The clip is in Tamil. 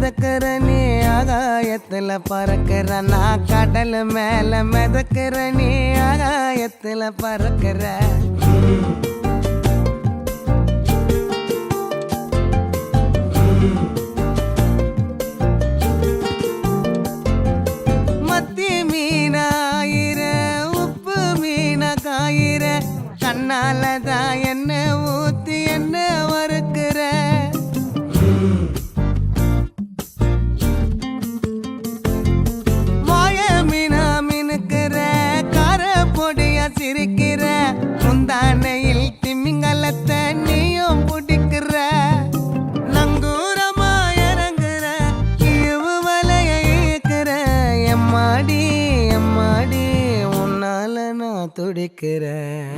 மிதக்கிற நீ ஆகாயத்துல பறக்கிற நான் கடல் மேல மிதக்கிற நீ ஆகாயத்துல பறக்கிற மத்தி மீனாயிர உப்பு மீன காயிர கண்ணாலதான் என்ன ஊத்தி என்ன வறுக்கிற சிரிக்கிற முந்தானையில் திமிங்கலத்தை நீயும் பிடிக்கிற நங்கூரமா இறங்குற இவு வலைய இழுக்கிற எம்மாடி எம்மாடி உன்னால நான் துடிக்கிறேன்